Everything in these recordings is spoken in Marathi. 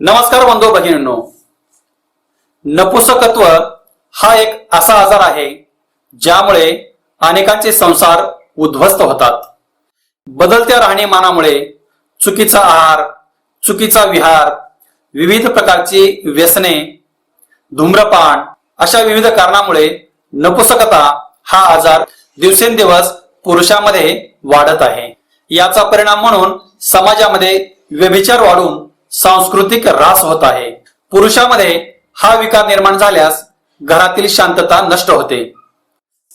नमस्कार बंधू भगिनींनो, नपुंसकत्व हा एक असा आजार आहे ज्यामुळे अनेकांचे संसार उद्ध्वस्त होतात। बदलत्या राहणीमानामुळे चुकीचा आहार, चुकीचा विहार, विविध प्रकारची व्यसने, धूम्रपान अशा विविध कारणामुळे नपुंसकता हा आजार दिवसेंदिवस पुरुषांमध्ये वाढत आहे। याचा परिणाम म्हणून समाजामध्ये व्यभिचार वाढून सांस्कृतिक ऱ्हास होत आहे। पुरुषामध्ये हा विकार निर्माण झाल्यास घरातील शांतता नष्ट होते।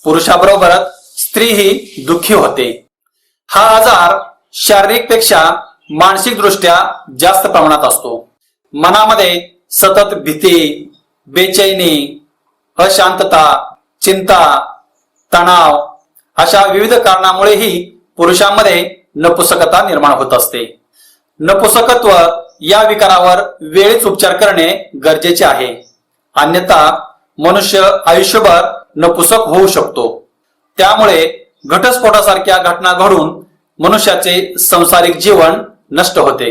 पुरुषाबरोबरच स्त्री ही दुःखी होते। हा आजार शारीरिक पेक्षा मानसिक दृष्ट्या जास्त प्रमाणात असतो। मनामध्ये सतत भीती, बेचैनी, अशांतता, चिंता, तणाव अशा विविध कारणामुळेही पुरुषांमध्ये नपुंसकता निर्माण होत असते। नपुंसकत्व या विकारावर वेळीच उपचार करणे गरजेचे आहे, अन्यथा मनुष्य आयुष्यभर नपुंसक होऊ शकतो। त्यामुळे घटस्फोटासारख्या घटना घडून मनुष्याचे सांसारिक जीवन नष्ट होते।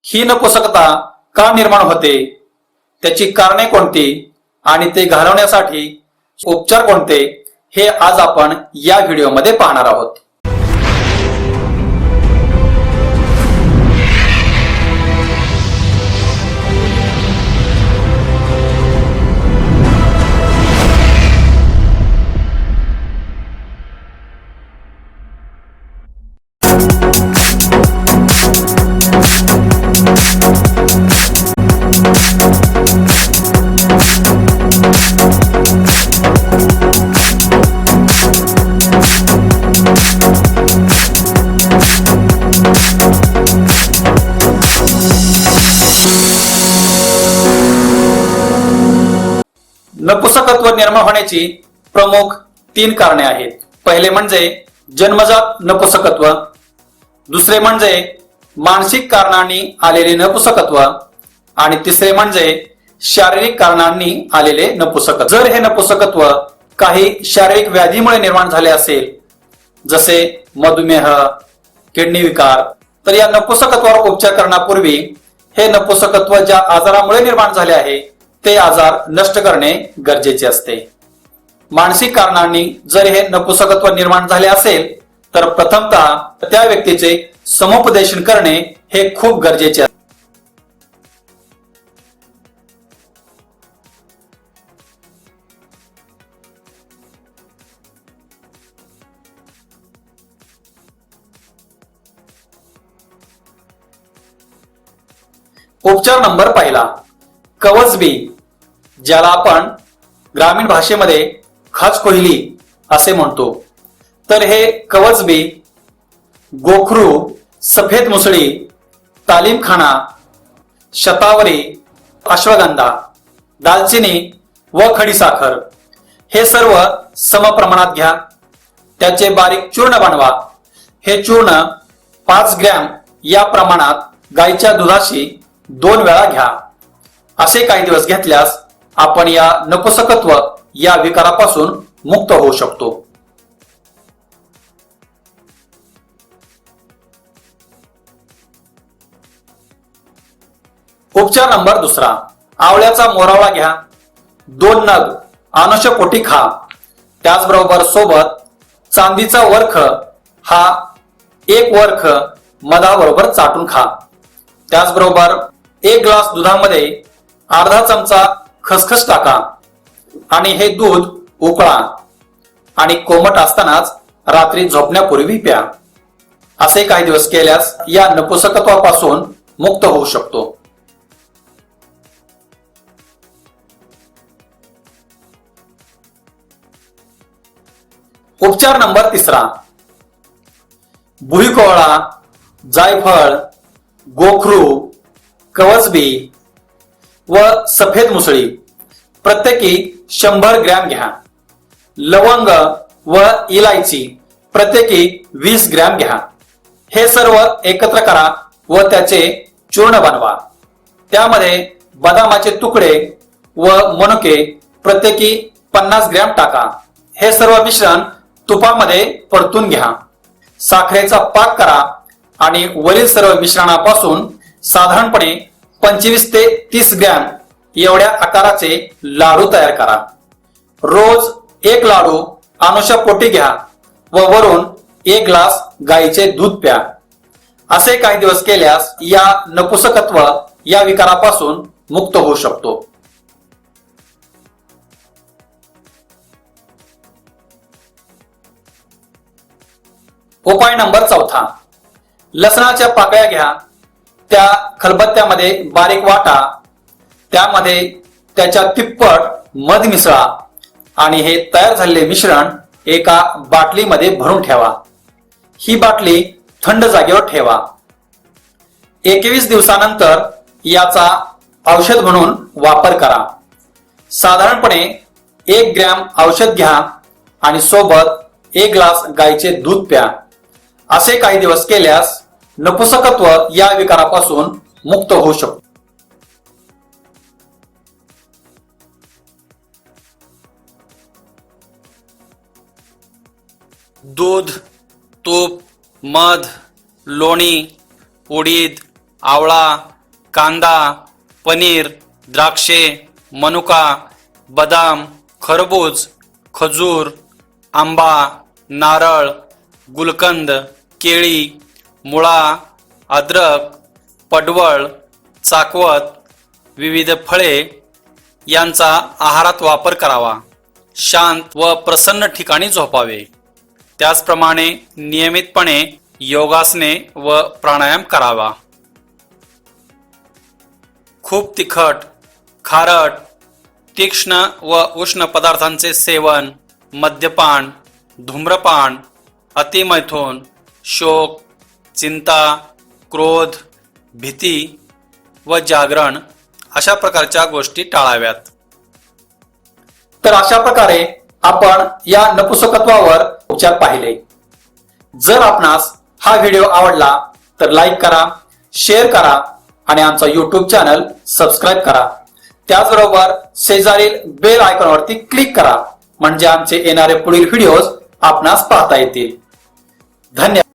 ही नपुंसकता का निर्माण होते, त्याची कारणे कोणती आणि ते घालवण्यासाठी उपचार कोणते, हे आज आपण या व्हिडिओमध्ये पाहणार आहोत। नपुंसकत्व निर्माण होण्याची प्रमुख 3 कारणे आहेत। पहिले म्हणजे जन्मजात नपुंसकत्व, दुसरे म्हणजे मानसिक कारणांनी आलेले नपुंसकत्व आणि तिसरे म्हणजे शारीरिक कारणांनी आलेले नपुंसकत्व। जर हे नपुंसकत्व काही शारीरिक व्याधीमुळे निर्माण झाले असेल, जसे मधुमेह, किडनी विकार, तर या नपुंसकत्वावर उपचार करण्यापूर्वी हे नपुंसकत्व ज्या आजारामुळे निर्माण झाले आहे ते आजार नष्ट करणे गरजेचे असते। मानसिक कारणांनी जर हे नपुंसकत्व निर्माण झाले असेल तर प्रथमतः त्या व्यक्तीचे समुपदेशन करणे हे खूप गरजेचे आहे। उपचार नंबर पहिला, कवचबी, ज्याला आपण ग्रामीण भाषेमध्ये खाचकोहिली असे म्हणतो। तर हे कवचबी गोखरू, सफेद मुसळी, तालीमखाना, शतावरी, अश्वगंधा, दालचिनी व खडीसाखर हे सर्व समप्रमाणात घ्या। त्याचे बारीक चूर्ण बनवा। हे चूर्ण 5 ग्रॅम या प्रमाणात गाईच्या दुधाशी 2 वेळा घ्या। असे काही दिवस घेतल्यास आपण या नपुंसकत्व या विकारापासून मुक्त होऊ शकतो। उपचार नंबर दुसरा, आवळ्याचा मोरावळा घ्या। 2 नग अनुषपोटी खा। त्याचबरोबर सोबत चांदीचा वरख हा 1 वरख मधाबरोबर चाटून खा। त्याचबरोबर 1 ग्लास दुधामध्ये अर्धा चमचा खसखस टाका आणि हे दूध उकळा आणि कोमट असतानाच रात्री झोपण्यापूर्वी प्या। असे काही दिवस केल्यास या नपुंसकत्वापासून मुक्त होऊ शकतो। उपचार नंबर तिसरा, भुईकोळा, जायफळ, गोखरू, कवचबी व सफेद मुसळी प्रत्येकी 100 ग्रॅम घ्या। लवंग व इलायची प्रत्येकी 20 ग्रॅम घ्या। हे सर्व एकत्र करा व त्याचे चूर्ण बनवा। त्यामध्ये बदामाचे तुकडे व मनुके प्रत्येकी 50 ग्रॅम टाका। हे सर्व मिश्रण तुपामध्ये परतून घ्या। साखरेचा पाक करा आणि वरील सर्व मिश्रणापासून साधारणपणे 25 ते 30 ग्रॅम एवढ्या आकाराचे लाडू तयार करा. रोज एक लाडू अनुषापोटी घ्या व वरून 1 ग्लास गाईचे दूध प्या. असे काही दिवस केल्यास या नपुसकत्व या विकारापासून मुक्त होऊ शकतो. उपाय नंबर 4. लसणाच्या पाकळ्या घ्या, त्या खलबत्त्यामध्ये बारीक वाटा, त्यामध्ये त्याच्या तिप्पट मध मिसळा आणि हे तयार झालेले मिश्रण एका बाटलीमध्ये भरून ठेवा. ही बाटली थंड जागेवर ठेवा. 21 दिवसानंतर याचा औषध म्हणून वापर करा. साधारणपणे 1 ग्रॅम औषध घ्या आणि सोबत 1 ग्लास गाईचे दूध प्या. असे काही दिवस केल्यास नपुसकत्व या विकारापासून मुक्त होऊ शकतो. दूध, तूप, मध, लोणी, उडीद, आवळा, कांदा, पनीर, द्राक्षे, मनुका, बदाम, खरबूज, खजूर, आंबा, नारळ, गुलकंद, केळी, मुळा, अद्रक, पडवळ, चाकवत, विविध फळे यांचा आहारात वापर करावा. शांत व प्रसन्न ठिकाणी झोपावे. त्याचप्रमाणे नियमितपणे योगासने व प्राणायाम करावा. खूप तिखट, खारट, तीक्ष्ण व उष्ण पदार्थांचे सेवन, मद्यपान, धूम्रपान, अतिमैथून, शोक, चिंता, क्रोध, भीती व जागरण अशा प्रकारच्या गोष्टी टाळाव्यात. तर अशा प्रकारे आपण या नपुसकत्वावर उपचार पाहिले. जर आपणास हा व्हिडिओ आवडला तर लाईक करा, शेअर करा आणि आमचा YouTube चॅनल सबस्क्राईब करा. त्याचबरोबर शेजारील बेल आयकॉनवरती क्लिक करा म्हणजे आमचे येणारे पुढील व्हिडिओज आपणास पाहता येतील. धन्यवाद.